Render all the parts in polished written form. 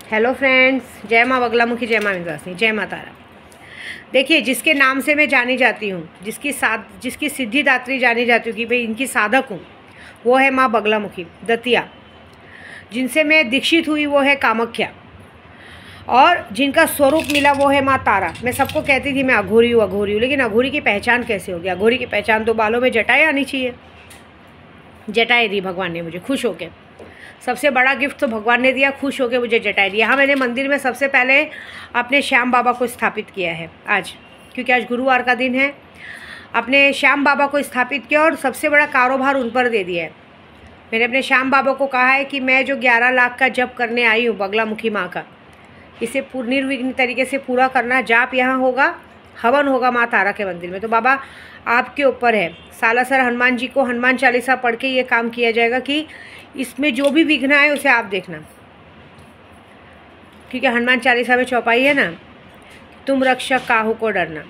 Hello friends, जय माँ बगलामुखी, जय माँ विंध्यवासिनी, जय माँ तारा। देखिए, जिसके नाम से मैं जानी जाती हूँ, जिसकी सिद्धिदात्री जानी जाती हूँ कि भाई इनकी साधक हूँ, वो है माँ बगलामुखी दतिया। जिनसे मैं दीक्षित हुई वो है कामाख्या, और जिनका स्वरूप मिला वो है माँ तारा। मैं सबको कहती थी मैं अघोरी हूँ, लेकिन अघोरी की पहचान कैसे होगी? अघोरी की पहचान तो बालों में जटाएं आनी चाहिए। जटाएं दी भगवान ने मुझे, खुश होके। सबसे बड़ा गिफ्ट तो भगवान ने दिया, खुश होके मुझे जटाएं दिया। हाँ, मैंने मंदिर में सबसे पहले अपने श्याम बाबा को स्थापित किया है आज, क्योंकि आज गुरुवार का दिन है। अपने श्याम बाबा को स्थापित किया और सबसे बड़ा कारोबार उन पर दे दिया है। मैंने अपने श्याम बाबा को कहा है कि मैं जो 11 लाख का जप करने आई हूँ बगलामुखी माँ का, इसे निर्विघ्न तरीके से पूरा करना। जाप यहाँ होगा, हवन होगा माँ तारा के मंदिर में। तो बाबा आपके ऊपर है। सालासर हनुमान जी को हनुमान चालीसा पढ़ के ये काम किया जाएगा कि इसमें जो भी विघ्न आए उसे आप देखना, क्योंकि हनुमान चालीसा में चौपाई है ना, तुम रक्षक काहू को डरना,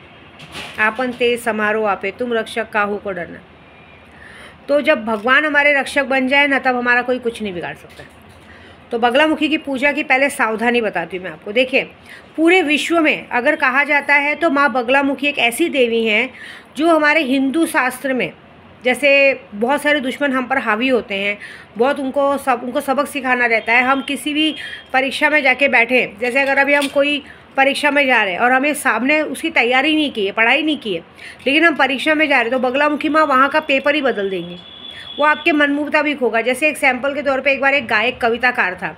आपन तेज समारो आपे, तुम रक्षक काहू को डरना। तो जब भगवान हमारे रक्षक बन जाए ना, तब हमारा कोई कुछ नहीं बिगाड़ सकता। तो बगलामुखी की पूजा की पहले सावधानी बताती हूँ मैं आपको। देखिए, पूरे विश्व में अगर कहा जाता है तो माँ बगलामुखी एक ऐसी देवी हैं जो हमारे हिंदू शास्त्र में, जैसे बहुत सारे दुश्मन हम पर हावी होते हैं, बहुत उनको सबक सिखाना रहता है। हम किसी भी परीक्षा में जाके बैठे, जैसे अगर अभी हम कोई परीक्षा में जा रहे हैं और हमें सामने उसकी तैयारी नहीं की है, पढ़ाई नहीं की है, लेकिन हम परीक्षा में जा रहे हैं, तो बगलामुखी माँ वहाँ का पेपर ही बदल देंगी। वो आपके मन मुताबिक होगा। जैसे एक सैंपल के तौर पे एक बार एक गायक कविताकार था,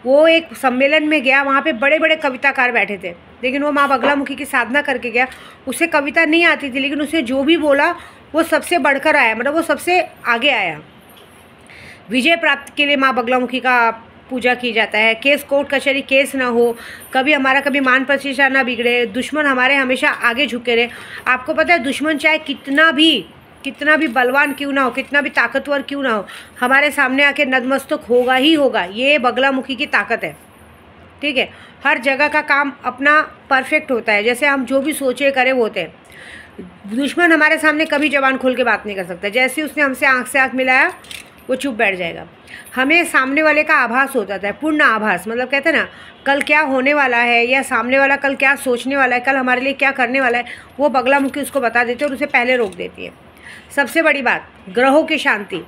वो एक सम्मेलन में गया, वहाँ पे बड़े बड़े कविताकार बैठे थे, लेकिन वो माँ बगलामुखी की साधना करके गया। उसे कविता नहीं आती थी, लेकिन उसने जो भी बोला वो सबसे बढ़कर आया, मतलब वो सबसे आगे आया। विजय प्राप्ति के लिए माँ बगलामुखी का पूजा की जाता है। केस कोर्ट कचहरी केस ना हो, कभी मान प्रतिष्ठा ना बिगड़े, दुश्मन हमारे हमेशा आगे झुके रहे। आपको पता है, दुश्मन चाहे कितना भी बलवान क्यों ना हो, कितना भी ताकतवर क्यों ना हो, हमारे सामने आके नतमस्तक होगा ही होगा। ये बगलामुखी की ताकत है, ठीक है। हर जगह का काम अपना परफेक्ट होता है, जैसे हम जो भी सोचे करें वो होते हैं। दुश्मन हमारे सामने कभी जबान खोल के बात नहीं कर सकता। जैसे उसने हमसे आँख से आँख मिलाया, वो चुप बैठ जाएगा। हमें सामने वाले का आभास हो जाता है, पूर्ण आभास, मतलब कहते हैं ना, कल क्या होने वाला है या सामने वाला कल क्या सोचने वाला है, कल हमारे लिए क्या करने वाला है, वो बगलामुखी उसको बता देती है और उसे पहले रोक देती है। सबसे बड़ी बात, ग्रहों की शांति।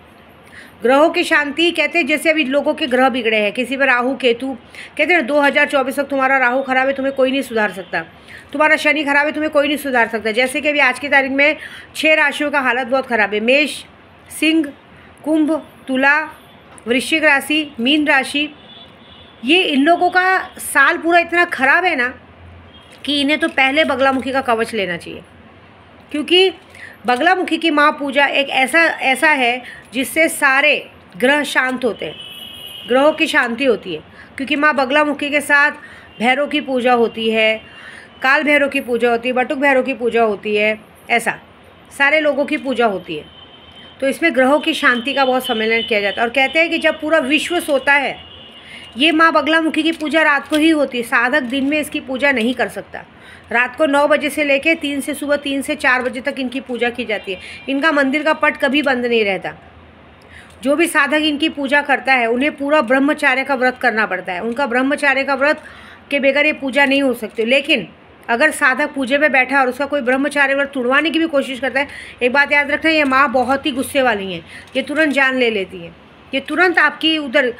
ग्रहों की शांति कहते हैं, जैसे अभी लोगों के ग्रह बिगड़े हैं, किसी पर राहु केतु, कहते हैं 2024 तक तुम्हारा राहु खराब है, तुम्हें कोई नहीं सुधार सकता। तुम्हारा शनि खराब है, तुम्हें कोई नहीं सुधार सकता। जैसे कि अभी आज की तारीख में 6 राशियों का हालत बहुत ख़राब है। मेष, सिंह, कुंभ, तुला, वृश्चिक राशि, मीन राशि। ये इन लोगों का साल पूरा इतना ख़राब है ना कि इन्हें तो पहले बगलामुखी का कवच लेना चाहिए, क्योंकि बगलामुखी की माँ पूजा एक ऐसा है जिससे सारे ग्रह शांत होते हैं, ग्रहों की शांति होती है। क्योंकि माँ बगलामुखी के साथ भैरव की पूजा होती है, काल भैरव की पूजा होती है, बटुक भैरव की पूजा होती है, ऐसा सारे लोगों की पूजा होती है। तो इसमें ग्रहों की शांति का बहुत सम्मेलन किया जाता है। और कहते हैं कि जब पूरा विश्व सोता है, ये माँ बगलामुखी की पूजा रात को ही होती है। साधक दिन में इसकी पूजा नहीं कर सकता। रात को 9 बजे से लेके सुबह 3 से 4 बजे तक इनकी पूजा की जाती है। इनका मंदिर का पट कभी बंद नहीं रहता। जो भी साधक इनकी पूजा करता है, उन्हें पूरा ब्रह्मचार्य का व्रत करना पड़ता है। उनका ब्रह्मचार्य का व्रत के बगैर ये पूजा नहीं हो सकती। लेकिन अगर साधक पूजे पे बैठा है और उसका कोई ब्रह्मचार्य व्रत तुड़वाने की भी कोशिश करता है, एक बात याद रखना, ये माँ बहुत ही गुस्से वाली हैं। ये तुरंत जान ले लेती है, ये तुरंत आपकी उधर।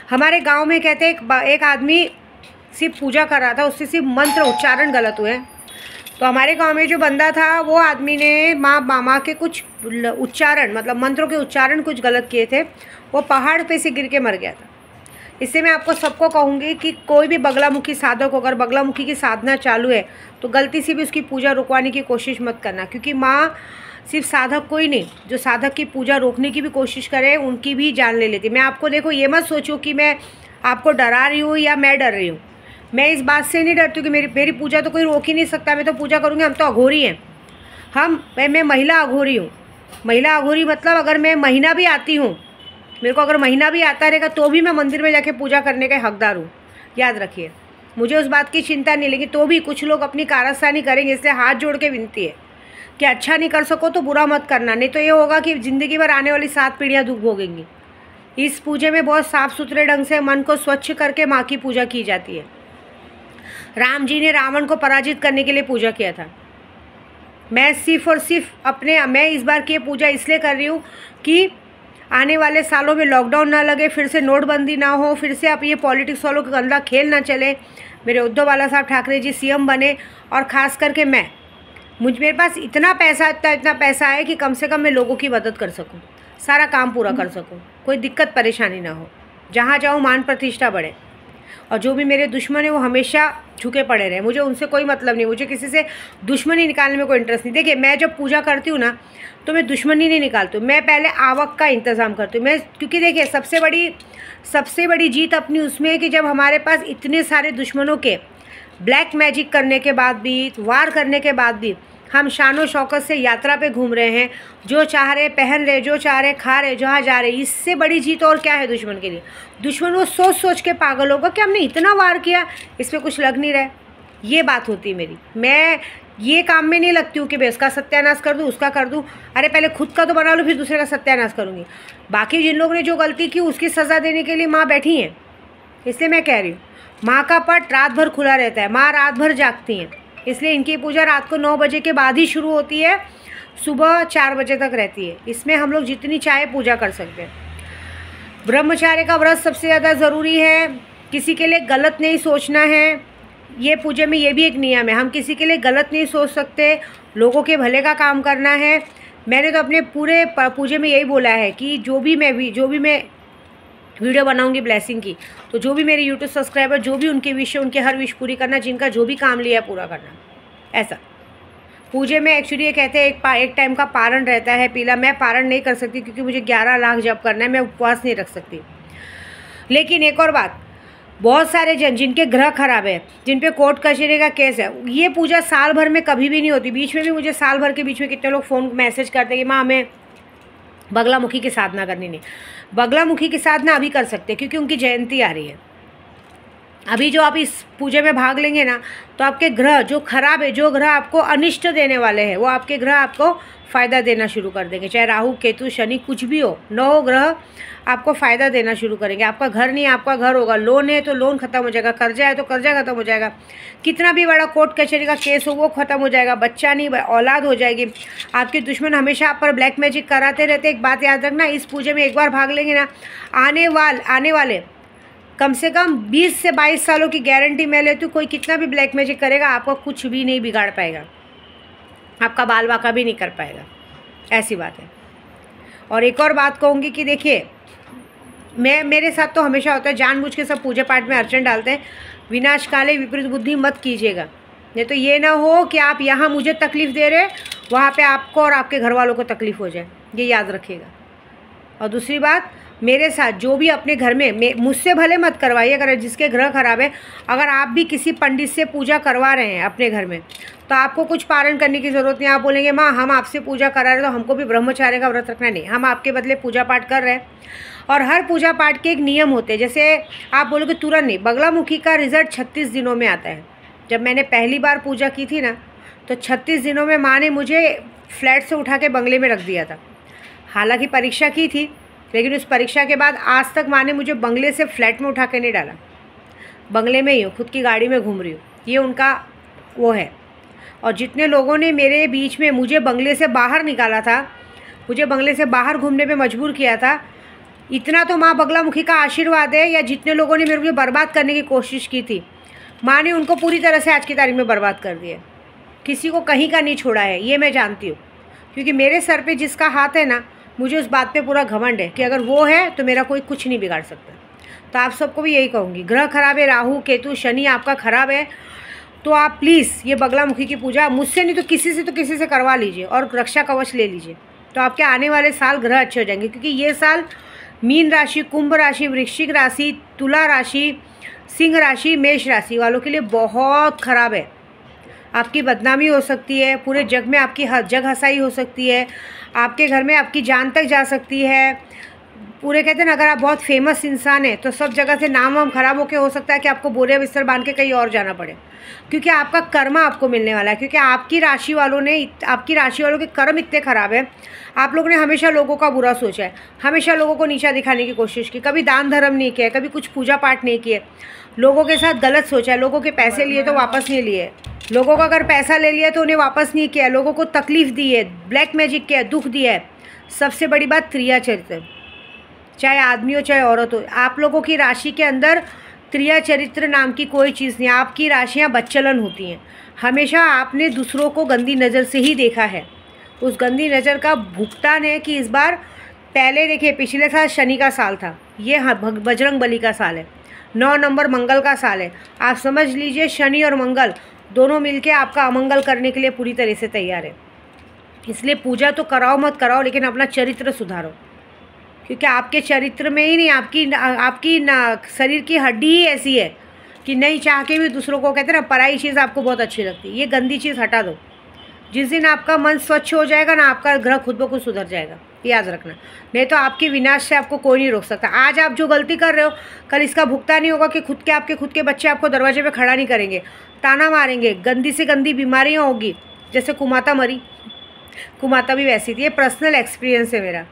हमारे गांव में कहते हैं एक आदमी सिर्फ पूजा कर रहा था, उससे सिर्फ मंत्र उच्चारण गलत हुए। तो हमारे गांव में जो बंदा था, वो आदमी ने माँ के कुछ उच्चारण, मतलब मंत्रों के उच्चारण कुछ गलत किए थे, वो पहाड़ पे से गिर के मर गया था। इससे मैं आपको सबको कहूँगी कि कोई भी बगलामुखी साधक अगर बगलामुखी की साधना चालू है तो गलती से भी उसकी पूजा रुकवाने की कोशिश मत करना, क्योंकि माँ सिर्फ साधक कोई नहीं, जो साधक की पूजा रोकने की भी कोशिश करे उनकी भी जान ले लेती। मैं आपको, देखो, ये मत सोचो कि मैं आपको डरा रही हूँ या मैं डर रही हूँ। मैं इस बात से नहीं डरती हूँ कि मेरी पूजा तो कोई रोक ही नहीं सकता, मैं तो पूजा करूँगी। हम तो अघोरी हैं। मैं महिला अघोरी हूँ। महिला अघोरी मतलब अगर मैं महीना भी आती हूँ, मेरे को अगर महीना भी आता रहेगा तो भी मैं मंदिर में जाके पूजा करने का हकदार हूँ। याद रखिए, मुझे उस बात की चिंता नहीं, लेकिन तो भी कुछ लोग अपनी कारस्तानी करेंगे। इसलिए हाथ जोड़ के विनती है कि अच्छा नहीं कर सको तो बुरा मत करना, नहीं तो ये होगा कि ज़िंदगी भर आने वाली 7 पीढ़ियाँ दुख भोगेंगी। इस पूजे में बहुत साफ सुथरे ढंग से मन को स्वच्छ करके माँ की पूजा की जाती है। राम जी ने रावण को पराजित करने के लिए पूजा किया था। मैं सिर्फ और सिर्फ मैं इस बार की ये पूजा इसलिए कर रही हूँ कि आने वाले सालों में लॉकडाउन ना लगे, फिर से नोटबंदी ना हो, फिर से आप ये पॉलिटिक्स वालों का गंदा खेल ना चले, मेरे उद्धव बाला साहब ठाकरे जी सीएम बने, और ख़ास करके मेरे पास इतना पैसा है कि कम से कम मैं लोगों की मदद कर सकूं, सारा काम पूरा कर सकूं, कोई दिक्कत परेशानी ना हो, जहाँ जाऊँ मान प्रतिष्ठा बढ़े। और जो भी मेरे दुश्मन है वो हमेशा झुके पड़े रहे, मुझे उनसे कोई मतलब नहीं, मुझे किसी से दुश्मनी निकालने में कोई इंटरेस्ट नहीं। देखिए, मैं जब पूजा करती हूँ ना तो मैं दुश्मनी नहीं निकालती हूँ, मैं पहले आवक का इंतज़ाम करती हूँ। क्योंकि देखिए, सबसे बड़ी जीत अपनी उसमें है कि जब हमारे पास इतने सारे दुश्मनों के ब्लैक मैजिक करने के बाद भी, वार करने के बाद भी हम शानो शौकत से यात्रा पे घूम रहे हैं, जो चाह रहे पहन रहे, जो चाह रहे खा रहे, जहाँ जा रहे। इससे बड़ी जीत और क्या है दुश्मन के लिए? दुश्मन वो सोच के पागल होगा कि हमने इतना वार किया, इस पर कुछ लग नहीं रहा है। ये बात होती है मेरी। मैं ये काम में नहीं लगती हूँ कि मैं इसका सत्यानाश कर दूँ, उसका कर दूँ। अरे पहले खुद का तो बना लूँ, फिर दूसरे का सत्यानाश करूँगी। बाकी जिन लोगों ने जो गलती की उसकी सज़ा देने के लिए माँ बैठी हैं। इसलिए मैं कह रही हूँ, माँ का पट रात भर खुला रहता है, माँ रात भर जागती हैं। इसलिए इनकी पूजा रात को 9 बजे के बाद ही शुरू होती है, सुबह 4 बजे तक रहती है। इसमें हम लोग जितनी चाहे पूजा कर सकते हैं। ब्रह्मचार्य का व्रत सबसे ज़्यादा ज़रूरी है। किसी के लिए गलत नहीं सोचना है। ये पूजे में ये भी एक नियम है, हम किसी के लिए गलत नहीं सोच सकते, लोगों के भले का काम करना है। मैंने तो अपने पूरे पूजे में यही बोला है कि जो भी मैं वीडियो बनाऊंगी ब्लेसिंग की, तो जो भी मेरे यूट्यूब सब्सक्राइबर, जो भी उनके विश है, उनके हर विश पूरी करना, जिनका जो भी काम लिया है पूरा करना। ऐसा पूजे में एक्चुअली ये कहते हैं एक टाइम का पारण रहता है पीला। मैं पारण नहीं कर सकती क्योंकि मुझे 11 लाख जप करना है, मैं उपवास नहीं रख सकती। लेकिन एक और बात, बहुत सारे जन जिनके ग्रह खराब है, जिन पे कोर्ट कचहरी का केस है, ये पूजा साल भर में कभी भी नहीं होती। बीच में भी मुझे साल भर के बीच में कितने लोग फ़ोन मैसेज करते हैं कि माँ हमें बगलामुखी की साधना करनी नहीं। बगलामुखी की साधना अभी कर सकते हैं क्योंकि उनकी जयंती आ रही है। अभी जो आप इस पूजा में भाग लेंगे ना, तो आपके ग्रह जो खराब है, जो ग्रह आपको अनिष्ट देने वाले हैं, वो आपके ग्रह आपको फ़ायदा देना शुरू कर देंगे। चाहे राहु केतु शनि कुछ भी हो, 9 ग्रह आपको फ़ायदा देना शुरू करेंगे। आपका घर नहीं, आपका घर होगा। लोन है तो लोन ख़त्म हो जाएगा, कर्जा है तो कर्जा ख़त्म हो जाएगा, कितना भी बड़ा कोर्ट कचहरी का केस हो वो ख़त्म हो जाएगा, बच्चा नहीं औलाद हो जाएगी। आपके दुश्मन हमेशा आप पर ब्लैक मैजिक कराते रहते। एक बात याद रखना, इस पूजे में एक बार भाग लेंगे ना, आने वाले कम से कम 20 से 22 सालों की गारंटी मैं लेती हूँ। कोई कितना भी ब्लैक मैजिक करेगा, आपको कुछ भी नहीं बिगाड़ पाएगा, आपका बाल बाका भी नहीं कर पाएगा। ऐसी बात है। और एक और बात कहूँगी कि देखिए, मेरे साथ तो हमेशा होता है, जानबूझ के सब पूजा पाठ में अड़चन डालते हैं। विनाश काले विपरीत बुद्धि मत कीजिएगा, नहीं तो ये ना हो कि आप यहाँ मुझे तकलीफ़ दे रहे, वहाँ पे आपको और आपके घर वालों को तकलीफ़ हो जाए। ये याद रखिएगा। और दूसरी बात, मेरे साथ जो भी अपने घर में, मुझसे भले मत करवाइए अगर जिसके ग्रह खराब है। अगर आप भी किसी पंडित से पूजा करवा रहे हैं अपने घर में, तो आपको कुछ पारण करने की ज़रूरत नहीं। आप बोलेंगे माँ हम आपसे पूजा करा रहे, तो हमको भी ब्रह्मचार्य का व्रत रखना नहीं, हम आपके बदले पूजा पाठ कर रहे हैं। और हर पूजा पाठ के एक नियम होते हैं। जैसे आप बोलोगे तुरंत नहीं, बगलामुखी का रिज़ल्ट 36 दिनों में आता है। जब मैंने पहली बार पूजा की थी ना, तो 36 दिनों में माँ ने मुझे फ्लैट से उठा के बंगले में रख दिया था। हालांकि परीक्षा की थी, लेकिन उस परीक्षा के बाद आज तक माँ ने मुझे बंगले से फ्लैट में उठा के नहीं डाला। बंगले में ही हूँ, खुद की गाड़ी में घूम रही हूँ, ये उनका वो है। और जितने लोगों ने मेरे बीच में मुझे बंगले से बाहर निकाला था, मुझे बंगले से बाहर घूमने पे मजबूर किया था, इतना तो माँ बगलामुखी का आशीर्वाद है। या जितने लोगों ने मेरे को बर्बाद करने की कोशिश की थी, माँ ने उनको पूरी तरह से आज की तारीख में बर्बाद कर दिया। किसी को कहीं का नहीं छोड़ा है, ये मैं जानती हूँ। क्योंकि मेरे सर पे जिसका हाथ है ना, मुझे उस बात पे पूरा घमंड है कि अगर वो है तो मेरा कोई कुछ नहीं बिगाड़ सकता। तो आप सबको भी यही कहूँगी, ग्रह खराब है, राहु केतु शनि आपका खराब है, तो आप प्लीज़ ये बगलामुखी की पूजा मुझसे नहीं तो किसी से करवा लीजिए और रक्षा कवच ले लीजिए। तो आपके आने वाले साल ग्रह अच्छे हो जाएंगे। क्योंकि ये साल मीन राशि, कुंभ राशि, वृश्चिक राशि, तुला राशि, सिंह राशि, मेष राशि वालों के लिए बहुत ख़राब है। आपकी बदनामी हो सकती है, पूरे जग में आपकी जग हंसाई हो सकती है, आपके घर में आपकी जान तक जा सकती है। पूरे कहते हैं ना, अगर आप बहुत फेमस इंसान हैं तो सब जगह से नाम वाम खराब होकर हो सकता है कि आपको बोरे बिस्तर बांध के कहीं और जाना पड़े, क्योंकि आपका कर्म आपको मिलने वाला है। क्योंकि आपकी राशि वालों के कर्म इतने ख़राब हैं। आप लोगों ने हमेशा लोगों का बुरा सोचा है, हमेशा लोगों को नीचा दिखाने की कोशिश की, कभी दान धर्म नहीं किया, कभी कुछ पूजा पाठ नहीं किए, लोगों के साथ गलत सोचा है, लोगों के पैसे लिए तो वापस नहीं लिए, लोगों का अगर पैसा ले लिया तो उन्हें वापस नहीं किया, लोगों को तकलीफ़ दी है, ब्लैक मैजिक किया, दुख दिया है। सबसे बड़ी बात त्रिया चरित्र, चाहे आदमी हो चाहे औरत हो, आप लोगों की राशि के अंदर त्रिया चरित्र नाम की कोई चीज़ नहीं। आपकी राशियाँ बच्चलन होती हैं। हमेशा आपने दूसरों को गंदी नज़र से ही देखा है। उस गंदी नज़र का भुगतान है कि इस बार, पहले देखिए पिछले साल शनि का साल था, ये बजरंग बली का साल है, 9 नंबर मंगल का साल है। आप समझ लीजिए शनि और मंगल दोनों मिलके आपका अमंगल करने के लिए पूरी तरह से तैयार है। इसलिए पूजा तो कराओ मत कराओ, लेकिन अपना चरित्र सुधारो, क्योंकि आपके चरित्र में ही नहीं, आपकी शरीर की हड्डी ही ऐसी है कि नहीं चाह के भी दूसरों को, कहते हैं ना, पराई चीज़ आपको बहुत अच्छी लगती है। ये गंदी चीज़ हटा दो। जिस दिन आपका मन स्वच्छ हो जाएगा ना, आपका ग्रह खुद ब खुद सुधर जाएगा, याद रखना। नहीं तो आपके विनाश से आपको कोई नहीं रोक सकता। आज आप जो गलती कर रहे हो, कल इसका भुगतान नहीं होगा कि खुद के बच्चे आपको दरवाजे पे खड़ा नहीं करेंगे, ताना मारेंगे, गंदी से गंदी बीमारियाँ होगी। जैसे कुमाता मरी, कुमाता भी वैसी थी, ये पर्सनल एक्सपीरियंस है मेरा।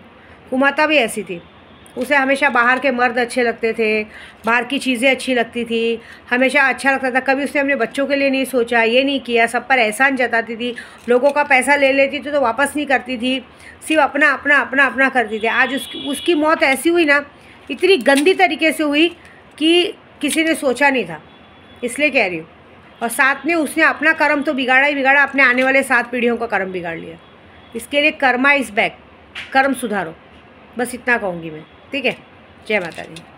कुमाता भी ऐसी थी, उसे हमेशा बाहर के मर्द अच्छे लगते थे, बाहर की चीज़ें अच्छी लगती थी, हमेशा अच्छा लगता था। कभी उसने अपने बच्चों के लिए नहीं सोचा, ये नहीं किया, सब पर एहसान जताती थी, लोगों का पैसा ले लेती थी तो वापस नहीं करती थी, सिर्फ अपना अपना अपना अपना करती थी। आज उसकी मौत ऐसी हुई ना, इतनी गंदी तरीके से हुई कि किसी ने सोचा नहीं था, इसलिए कह रही हूँ। और साथ में उसने अपना कर्म तो बिगाड़ा ही बिगाड़ा, अपने आने वाले 7 पीढ़ियों का कर्म बिगाड़ लिया। इसके लिए कर्मा इज़ बैक, कर्म सुधारो, बस इतना कहूँगी मैं। ठीक है, जय माता दी।